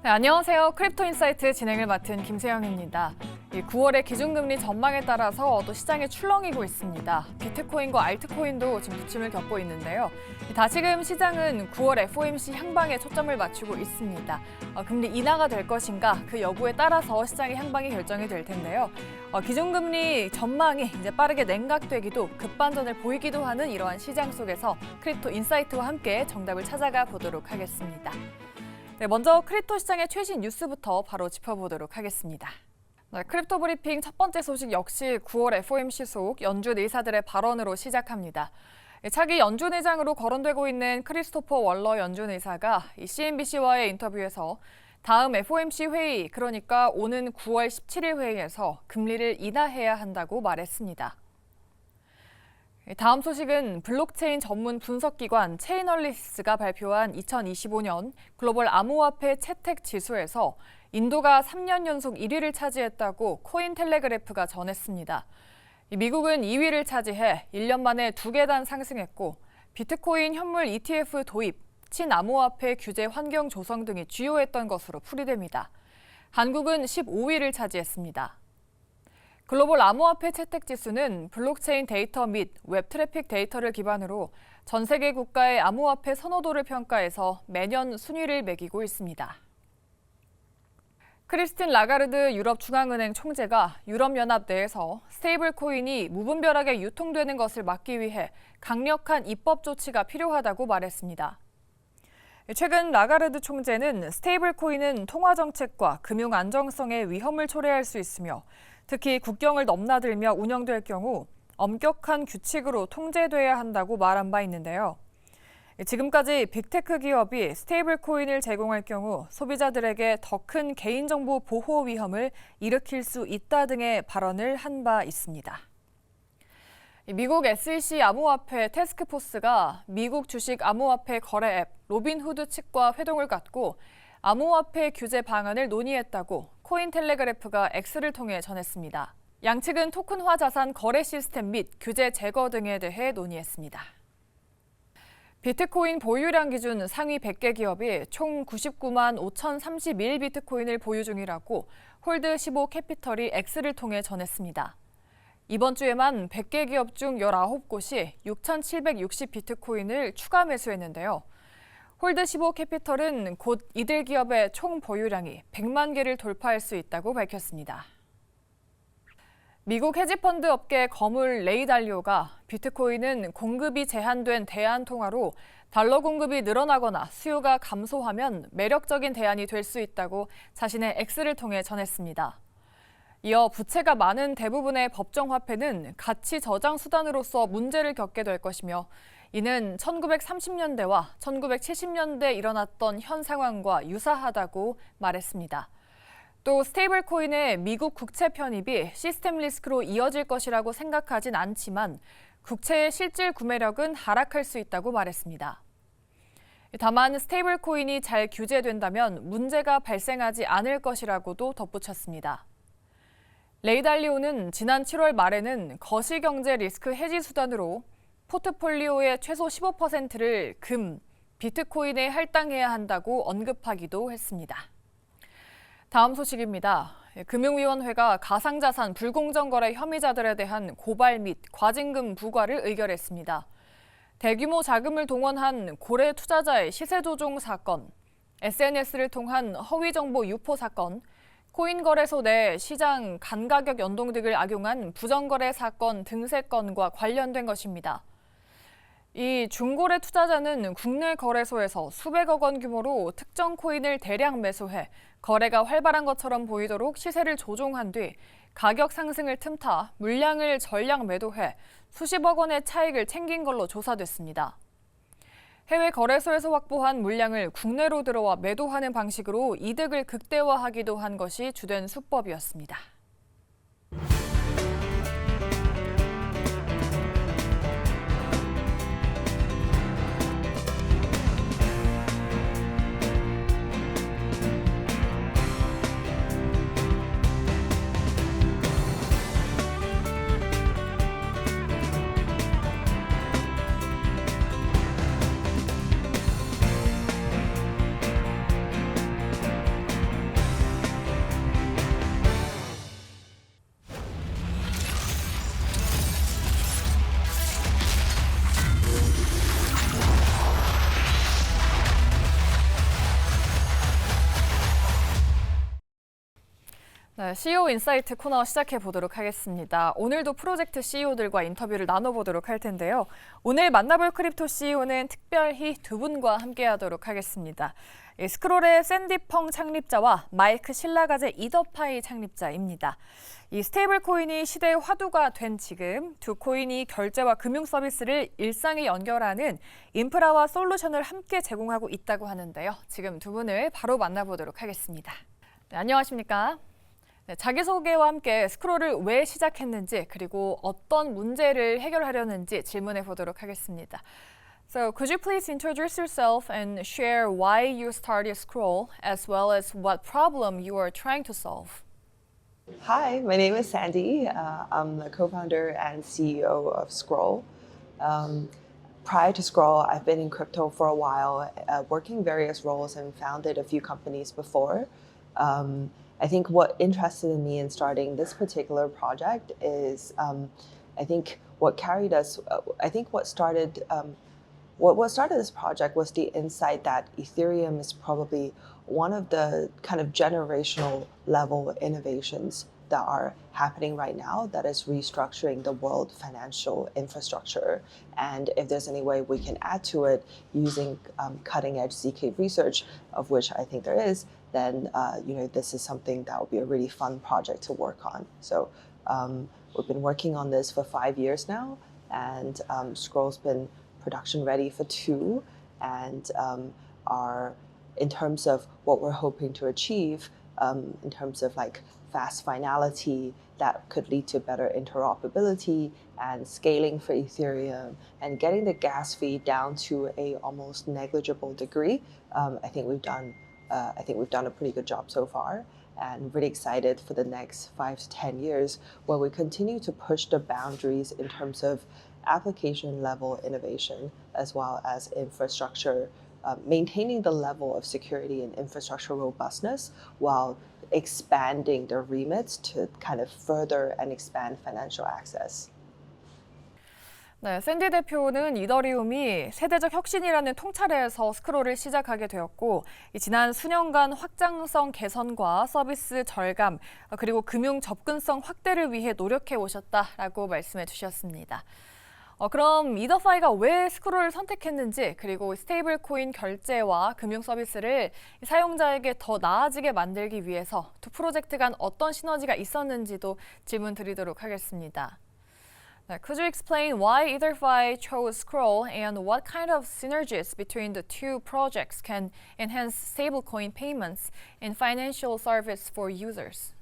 네, 안녕하세요. 크립토 인사이트 진행을 맡은 김세영입니다. 9월의 기준금리 전망에 따라서 또 시장이 출렁이고 있습니다. 비트코인과 알트코인도 지금 부침을 겪고 있는데요. 다시금 시장은 9월 FOMC 향방에 초점을 맞추고 있습니다. 금리 인하가 될 것인가 그 여부에 따라서 시장의 향방이 결정이 될 텐데요. 기준금리 전망이 이제 빠르게 냉각되기도 급반전을 보이기도 하는 이러한 시장 속에서 크립토 인사이트와 함께 정답을 찾아가 보도록 하겠습니다. 네, 먼저 크립토 시장의 최신 뉴스부터 바로 짚어보도록 하겠습니다. 네, 크립토 브리핑 첫 번째 소식 역시 9월 FOMC 속 연준 의사들의 발언으로 시작합니다. 차기 연준 의장으로 거론되고 있는 크리스토퍼 월러 연준 의사가 CNBC와의 인터뷰에서 다음 FOMC 회의, 그러니까 오는 9월 17일 회의에서 금리를 인하해야 한다고 말했습니다. 다음 소식은 블록체인 전문 분석기관 체인얼리시스가 발표한 2025년 글로벌 암호화폐 채택 지수에서 인도가 3년 연속 1위를 차지했다고 코인텔레그래프가 전했습니다. 미국은 2위를 차지해 1년 만에 2계단 상승했고 비트코인 현물 ETF 도입, 친암호화폐 규제 환경 조성 등이 주요했던 것으로 풀이됩니다. 한국은 15위를 차지했습니다. 글로벌 암호화폐 채택 지수는 블록체인 데이터 및 웹 트래픽 데이터를 기반으로 전 세계 국가의 암호화폐 선호도를 평가해서 매년 순위를 매기고 있습니다. 크리스틴 라가르드 유럽중앙은행 총재가 유럽연합 내에서 스테이블 코인이 무분별하게 유통되는 것을 막기 위해 강력한 입법 조치가 필요하다고 말했습니다. 최근 라가르드 총재는 스테이블 코인은 통화 정책과 금융 안정성에 위험을 초래할 수 있으며 특히 국경을 넘나들며 운영될 경우 엄격한 규칙으로 통제돼야 한다고 말한 바 있는데요. 지금까지 빅테크 기업이 스테이블 코인을 제공할 경우 소비자들에게 더 큰 개인정보 보호 위험을 일으킬 수 있다 등의 발언을 한 바 있습니다. 미국 SEC 암호화폐 태스크포스가 미국 주식 암호화폐 거래 앱 로빈후드 측과 회동을 갖고 암호화폐 규제 방안을 논의했다고 코인텔레그래프가 X를 통해 전했습니다. 양측은 토큰화 자산 거래 시스템 및 규제 제거 등에 대해 논의했습니다. 비트코인 보유량 기준 상위 100개 기업이 총 99만 5,031 비트코인을 보유 중이라고 홀드15 캐피털이 X를 통해 전했습니다. 이번 주에만 100개 기업 중 19곳이 6,760 비트코인을 추가 매수했는데요. 홀드15 캐피털은 곧 이들 기업의 총 보유량이 100만 개를 돌파할 수 있다고 밝혔습니다. 미국 헤지펀드 업계 거물 레이 달리오가 비트코인은 공급이 제한된 대안 통화로 달러 공급이 늘어나거나 수요가 감소하면 매력적인 대안이 될 수 있다고 자신의 X를 통해 전했습니다. 이어 부채가 많은 대부분의 법정 화폐는 가치 저장 수단으로서 문제를 겪게 될 것이며 이는 1930년대와 1970년대에 일어났던 현 상황과 유사하다고 말했습니다. 또 스테이블 코인의 미국 국채 편입이 시스템 리스크로 이어질 것이라고 생각하진 않지만 국채의 실질 구매력은 하락할 수 있다고 말했습니다. 다만 스테이블 코인이 잘 규제된다면 문제가 발생하지 않을 것이라고도 덧붙였습니다. 레이 달리오는 지난 7월 말에는 거시경제 리스크 해지 수단으로 포트폴리오의 최소 15%를 금, 비트코인에 할당해야 한다고 언급하기도 했습니다. 다음 소식입니다. 금융위원회가 가상자산 불공정 거래 혐의자들에 대한 고발 및 과징금 부과를 의결했습니다. 대규모 자금을 동원한 고래 투자자의 시세 조종 사건, SNS를 통한 허위 정보 유포 사건, 코인 거래소 내 시장 간가격 연동 등을 악용한 부정거래 사건 등세 건과 관련된 것입니다. 이 중고래 투자자는 국내 거래소에서 수백억 원 규모로 특정 코인을 대량 매수해 거래가 활발한 것처럼 보이도록 시세를 조종한 뒤 가격 상승을 틈타 물량을 전량 매도해 수십억 원의 차익을 챙긴 걸로 조사됐습니다. 해외 거래소에서 확보한 물량을 국내로 들어와 매도하는 방식으로 이득을 극대화하기도 한 것이 주된 수법이었습니다. 네, CEO 인사이트 코너 시작해 보도록 하겠습니다. 오늘도 프로젝트 CEO들과 인터뷰를 나눠보도록 할 텐데요. 오늘 만나볼 크립토 CEO는 특별히 두 분과 함께하도록 하겠습니다. 스크롤의 샌디 펑 창립자와 마이크 실라가제 이더파이 창립자입니다. 이 스테이블 코인이 시대의 화두가 된 지금 두 코인이 결제와 금융 서비스를 일상에 연결하는 인프라와 솔루션을 함께 제공하고 있다고 하는데요. 지금 두 분을 바로 만나보도록 하겠습니다. 네, 안녕하십니까? 네, 자기소개와 함께 스크롤을 왜 시작했는지 그리고 어떤 문제를 해결하려는지 질문해 보도록 하겠습니다. So could you please introduce yourself and share why you started Scroll as well as what problem you are trying to solve? Hi, my name is Sandy. I'm the co-founder and CEO of Scroll. Prior to Scroll, I've been in crypto for a while, working various roles and founded a few companies before. I think what interested me in starting this particular project is, I think what carried us, I think what started this project was the insight that Ethereum is probably one of the kind of generational level innovations that are happening right now that is restructuring the world financial infrastructure. And if there's any way we can add to it using cutting edge ZK research, of which I think there is, then this is something that will be a really fun project to work on. So we've been working on this for 5 years now, and Scroll's been production ready for 2, and are, in terms of what we're hoping to achieve, in terms of like fast finality that could lead to better interoperability and scaling for Ethereum and getting the gas fee down to a almost negligible degree. I think we've done a pretty good job so far, and really excited for the next 5 to 10 years where we continue to push the boundaries in terms of application level innovation as well as infrastructure, maintaining the level of security and infrastructure robustness while expanding the remits to kind of further and expand financial access. 네, 샌디 대표는 이더리움이 세대적 혁신이라는 통찰에서 스크롤을 시작하게 되었고 지난 수년간 확장성 개선과 서비스 절감 그리고 금융 접근성 확대를 위해 노력해 오셨다라고 말씀해 주셨습니다. 그럼 이더파이가 왜 스크롤을 선택했는지 그리고 스테이블 코인 결제와 금융 서비스를 사용자에게 더 나아지게 만들기 위해서 두 프로젝트 간 어떤 시너지가 있었는지도 질문 드리도록 하겠습니다. Could you explain why EtherFi chose Scroll and what kind of synergies between the two projects can enhance stablecoin payments and financial service for users?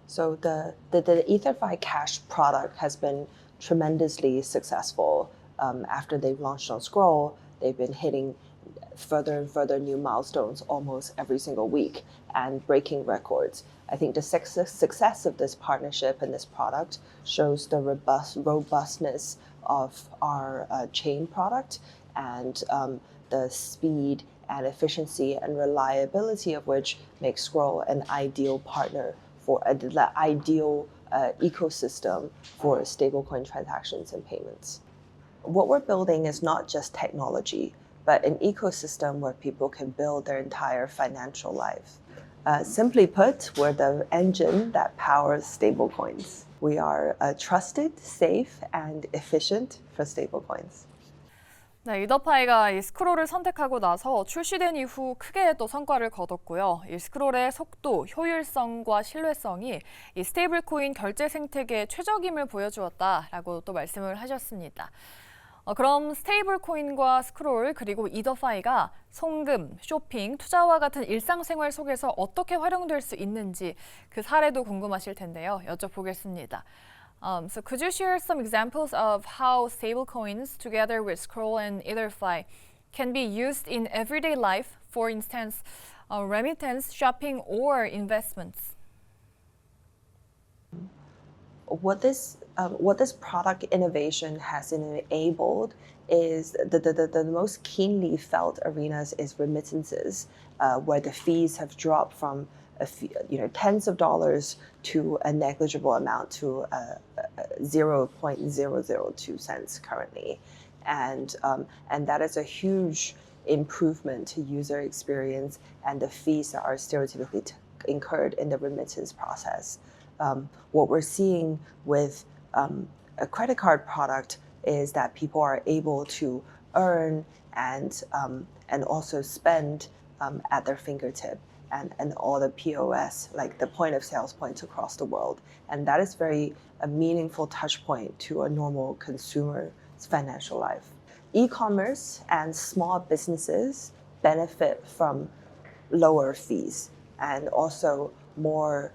So the EtherFi Cash product has been tremendously successful. After they've launched on Scroll, they've been hitting further and further new milestones almost every single week and breaking records. I think the success of this partnership and this product shows the robustness of our chain product and the speed and efficiency and reliability of which makes Scroll an ideal partner for the ideal ecosystem for stablecoin transactions and payments. What we're building is not just technology, but an ecosystem where people can build their entire financial life. Simply put, we're the engine that powers stablecoins. We are trusted, safe, and efficient for stablecoins. 네, 이더파이가 이 스크롤을 선택하고 나서 출시된 이후 크게 또 성과를 거뒀고요. 이 스크롤의 속도, 효율성과 신뢰성이 이 스테이블 코인 결제 생태계의 최적임을 보여주었다라고 또 말씀을 하셨습니다. 그럼 스테이블 코인과 스크롤 그리고 이더파이가 송금, 쇼핑, 투자와 같은 일상생활 속에서 어떻게 활용될 수 있는지 그 사례도 궁금하실 텐데요. 여쭤보겠습니다. So could you share some examples of how stablecoins together with Scroll and EtherFi can be used in everyday life, for instance, remittance, shopping, or investments? What this product innovation has enabled is the most keenly felt arenas is remittances, where the fees have dropped from tens of dollars to a negligible amount to 0.002 cents currently, and that is a huge improvement to user experience and the fees that are stereotypically incurred in the remittance process. What we're seeing with a credit card product is that people are able to earn and also spend at their fingertip and all the POS, like the point of sales points across the world. And that is very a meaningful touch point to a normal consumer's financial life. E-commerce and small businesses benefit from lower fees and also more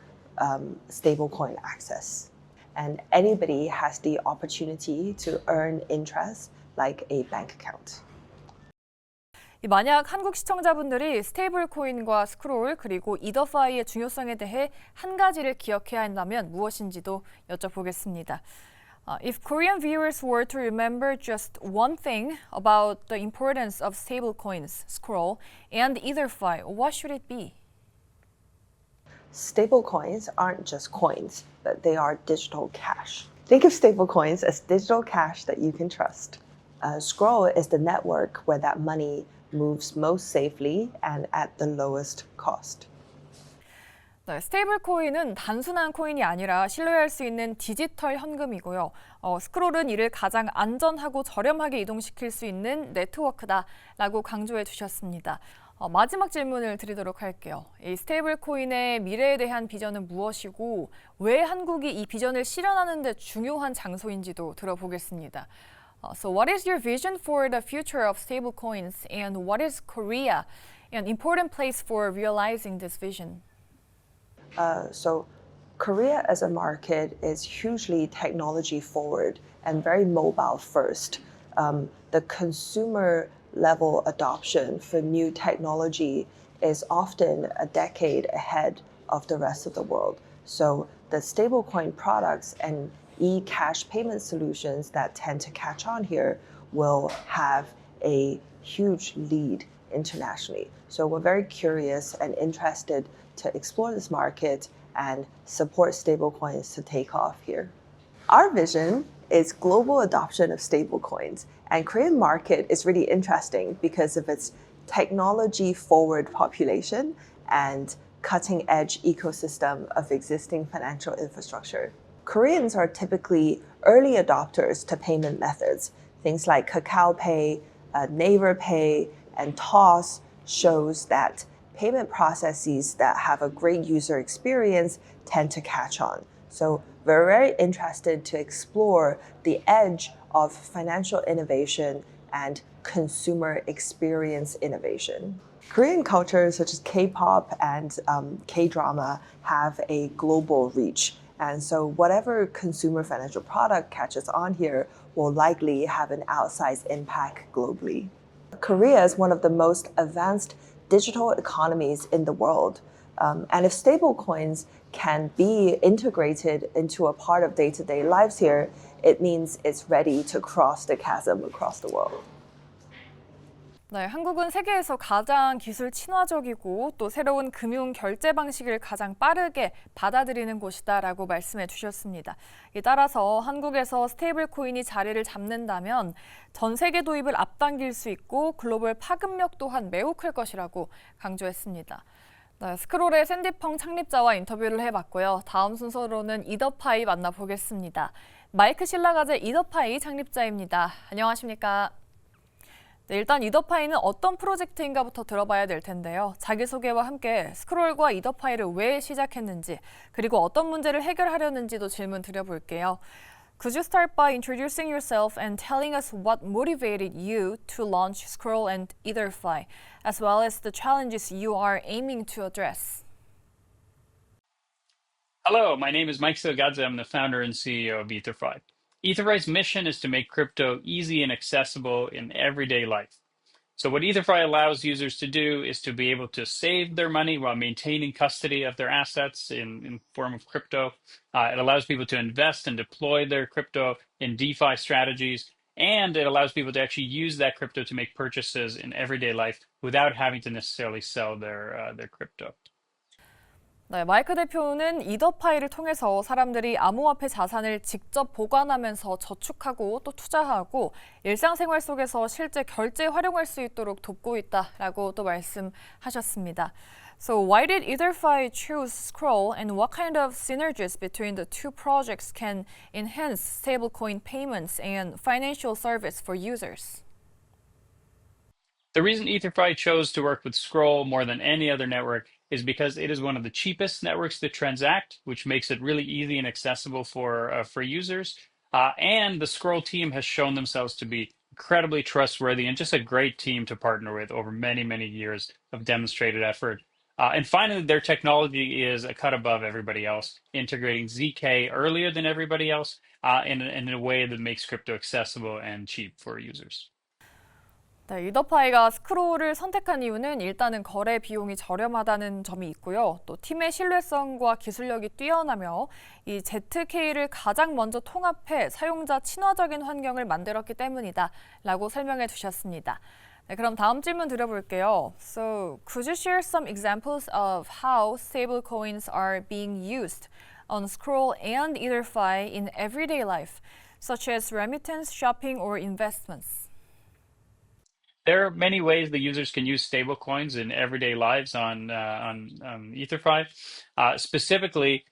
stablecoin access. And anybody has the opportunity to earn interest like a bank account. 만약 한국 시청자분들이 스테이블 코인과 스크롤 그리고 이더파이의 중요성에 대해 한 가지를 기억해야 한다면 무엇인지도 여쭤보겠습니다. If Korean viewers were to remember just one thing about the importance of stablecoins, Scroll, and EtherFi, what should it be? Stablecoins aren't just coins, but they are digital cash. Think of stablecoins as digital cash that you can trust. Scroll is the network where that money moves most safely and at the lowest cost. 네, 스테이블 코인은 단순한 코인이 아니라 신뢰할 수 있는 디지털 현금이고요. 스크롤은 이를 가장 안전하고 저렴하게 이동시킬 수 있는 네트워크다라고 강조해 주셨습니다. 마지막 질문을 드리도록 할게요. 이 스테이블 코인의 미래에 대한 비전은 무엇이고 왜 한국이 이 비전을 실현하는 데 중요한 장소인지도 들어보겠습니다. So what is your vision for the future of stablecoins and what is Korea an important place for realizing this vision? So Korea as a market is hugely technology forward and very mobile first. The consumer level adoption for new technology is often a decade ahead of the rest of the world. So the stablecoin products and e-cash payment solutions that tend to catch on here will have a huge lead internationally. So we're very curious and interested to explore this market and support stablecoins to take off here. Our vision is global adoption of stablecoins, and Korean market is really interesting because of its technology forward population and cutting edge ecosystem of existing financial infrastructure. Koreans are typically early adopters to payment methods. Things like Kakao Pay, Naver Pay, and Toss shows that payment processes that have a great user experience tend to catch on. So we're very interested to explore the edge of financial innovation and consumer experience innovation. Korean culture, such as K-pop and K-drama, have a global reach. And so whatever consumer financial product catches on here will likely have an outsized impact globally. Korea is one of the most advanced digital economies in the world. And if stablecoins can be integrated into a part of day-to-day lives here, it means it's ready to cross the chasm across the world. 네, 한국은 세계에서 가장 기술 친화적이고 또 새로운 금융 결제 방식을 가장 빠르게 받아들이는 곳이다라고 말씀해 주셨습니다. 따라서 한국에서 스테이블 코인이 자리를 잡는다면 전 세계 도입을 앞당길 수 있고 글로벌 파급력 또한 매우 클 것이라고 강조했습니다. 네, 스크롤의 샌디펑 창립자와 인터뷰를 해봤고요. 다음 순서로는 이더파이 만나보겠습니다. 마이크 신라가제 이더파이 창립자입니다. 안녕하십니까? 네, 일단 이더파이는 어떤 프로젝트인가부터 들어봐야 될 텐데요. 자기소개와 함께 스크롤과 이더파이를 왜 시작했는지 그리고 어떤 문제를 해결하려는지도 질문 드려볼게요. Could you start by introducing yourself and telling us what motivated you to launch Scroll and EtherFi, as well as the challenges you are aiming to address? Hello, my name is Mike Silgadze. I'm the founder and CEO of EtherFi. EtherFi's mission is to make crypto easy and accessible in everyday life. So what EtherFi allows users to do is to be able to save their money while maintaining custody of their assets in form of crypto. It allows people to invest and deploy their crypto in DeFi strategies. And it allows people to actually use that crypto to make purchases in everyday life without having to necessarily sell their crypto. 네, 마이크 대표는 이더파이를 통해서 사람들이 암호화폐 자산을 직접 보관하면서 저축하고 또 투자하고 일상생활 속에서 실제 결제에 활용할 수 있도록 돕고 있다라고 또 말씀하셨습니다. So why did EtherFi choose Scroll and what kind of synergies between the two projects can enhance stablecoin payments and financial service for users? The reason EtherFi chose to work with Scroll more than any other network is because it is one of the cheapest networks to transact, which makes it really easy and accessible for users. And the Scroll team has shown themselves to be incredibly trustworthy and just a great team to partner with over many, many years of demonstrated effort. And finally, their technology is a cut above everybody else, integrating ZK earlier than everybody else in a way that makes crypto accessible and cheap for users. 네, 이더파이가 스크롤을 선택한 이유는 일단은 거래 비용이 저렴하다는 점이 있고요. 또 팀의 신뢰성과 기술력이 뛰어나며 이 ZK를 가장 먼저 통합해 사용자 친화적인 환경을 만들었기 때문이다라고 설명해 주셨습니다. 네, 그럼 다음 질문 드려볼게요. So, could you share some examples of how stablecoins are being used on Scroll and EtherFi in everyday life, such as remittance, shopping, or investments? There are many ways the users can use stablecoins in everyday lives on EtherFi. Specifically,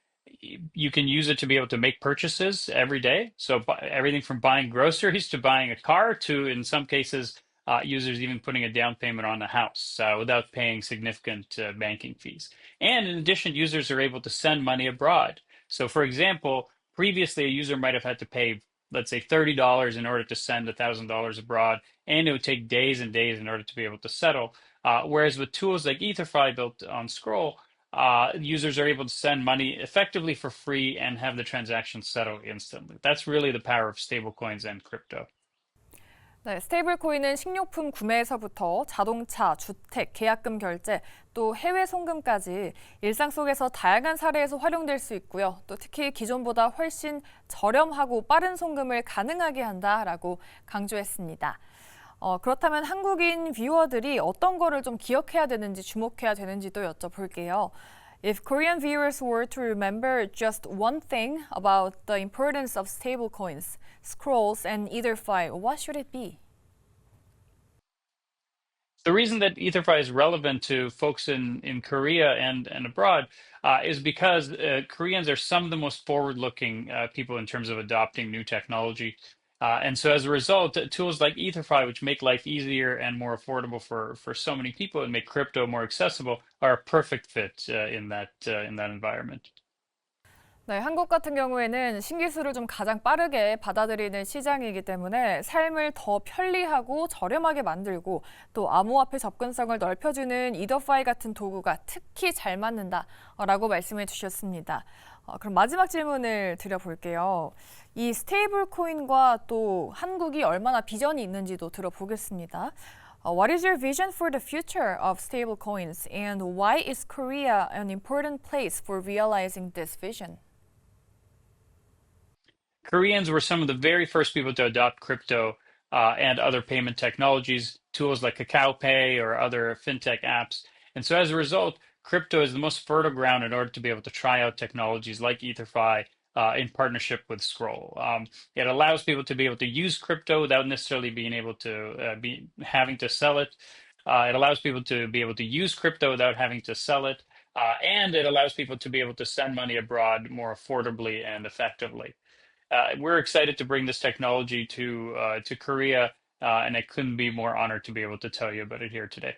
you can use it to be able to make purchases every day. So everything from buying groceries to buying a car to, in some cases, users even putting a down payment on a house without paying significant banking fees. And in addition, users are able to send money abroad. So, for example, previously a user might have had to pay, let's say, $30 in order to send $1,000 abroad, and it would take days and days in order to be able to settle. Whereas with tools like EtherFi built on Scroll, users are able to send money effectively for free and have the transaction settle instantly. That's really the power of stablecoins and crypto. 네, 스테이블코인은 식료품 구매에서부터 자동차, 주택, 계약금 결제, 또 해외 송금까지 일상 속에서 다양한 사례에서 활용될 수 있고요. 또 특히 기존보다 훨씬 저렴하고 빠른 송금을 가능하게 한다라고 강조했습니다. 그렇다면 한국인 뷰어들이 어떤 거를 좀 기억해야 되는지 주목해야 되는지도 여쭤볼게요. If Korean viewers were to remember just one thing about the importance of stablecoins, Scrolls, and EtherFi, what should it be? The reason that EtherFi is relevant to folks in Korea and abroad is because Koreans are some of the most forward-looking people in terms of adopting new technology. And so as a result, tools like EtherFi, which make life easier and more affordable for so many people and make crypto more accessible, are a perfect fit in that environment. 네, 한국 같은 경우에는 신기술을 좀 가장 빠르게 받아들이는 시장이기 때문에 삶을 더 편리하고 저렴하게 만들고 또 암호화폐 접근성을 넓혀주는 이더파이 같은 도구가 특히 잘 맞는다라고 말씀해 주셨습니다. 그럼 마지막 질문을 드려볼게요. 이 스테이블 코인과 또 한국이 얼마나 비전이 있는지도 들어보겠습니다. What is your vision for the future of stable coins and why is Korea an important place for realizing this vision? Koreans were some of the very first people to adopt crypto and other payment technologies, tools like Kakao Pay or other fintech apps. And so as a result, crypto is the most fertile ground in order to be able to try out technologies like EtherFi in partnership with Scroll. It allows people to be able to use crypto without necessarily being able to be having to sell it. It allows people to be able to use crypto without having to sell it. And it allows people to be able to send money abroad more affordably and effectively. We're excited to bring this technology to Korea, and I couldn't be more honored to be able to tell you about it here today.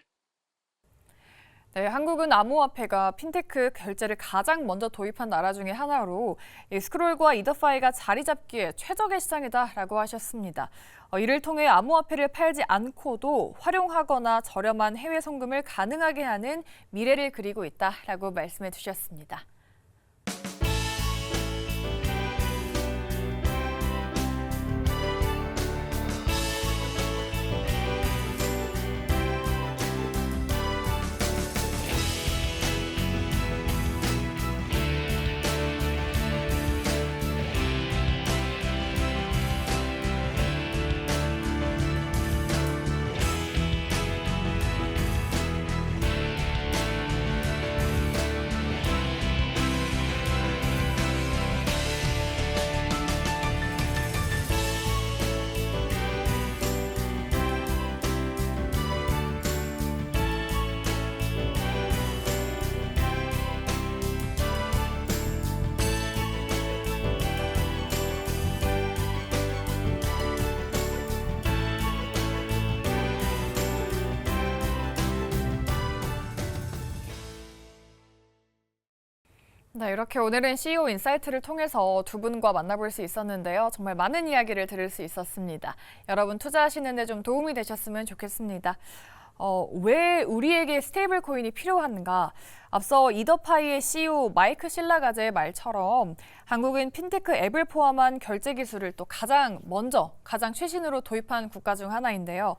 네, 한국은 암호화폐가 핀테크 결제를 가장 먼저 도입한 나라 중에 하나로 이 스크롤과 이더파이가 자리 잡기에 최적의 시장이다라고 하셨습니다. 이를 통해 암호화폐를 팔지 않고도 활용하거나 저렴한 해외 송금을 가능하게 하는 미래를 그리고 있다라고 말씀해 주셨습니다. 네, 이렇게 오늘은 CEO 인사이트를 통해서 두 분과 만나볼 수 있었는데요. 정말 많은 이야기를 들을 수 있었습니다. 여러분 투자하시는 데 좀 도움이 되셨으면 좋겠습니다. 왜 우리에게 스테이블 코인이 필요한가? 앞서 이더파이의 CEO 마이크 실라가제의 말처럼 한국은 핀테크 앱을 포함한 결제 기술을 또 가장 최신으로 도입한 국가 중 하나인데요.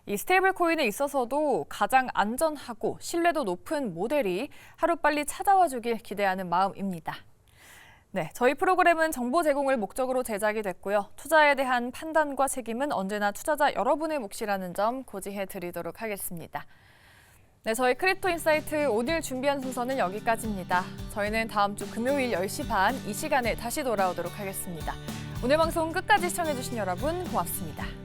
이 스테이블 코인에 있어서도 가장 안전하고 신뢰도 높은 모델이 하루빨리 찾아와 주길 기대하는 마음입니다. 네, 저희 프로그램은 정보 제공을 목적으로 제작이 됐고요. 투자에 대한 판단과 책임은 언제나 투자자 여러분의 몫이라는 점 고지해 드리도록 하겠습니다. 네, 저희 크립토 인사이트 오늘 준비한 순서는 여기까지입니다. 저희는 다음 주 금요일 10시 반 이 시간에 다시 돌아오도록 하겠습니다. 오늘 방송 끝까지 시청해주신 여러분 고맙습니다.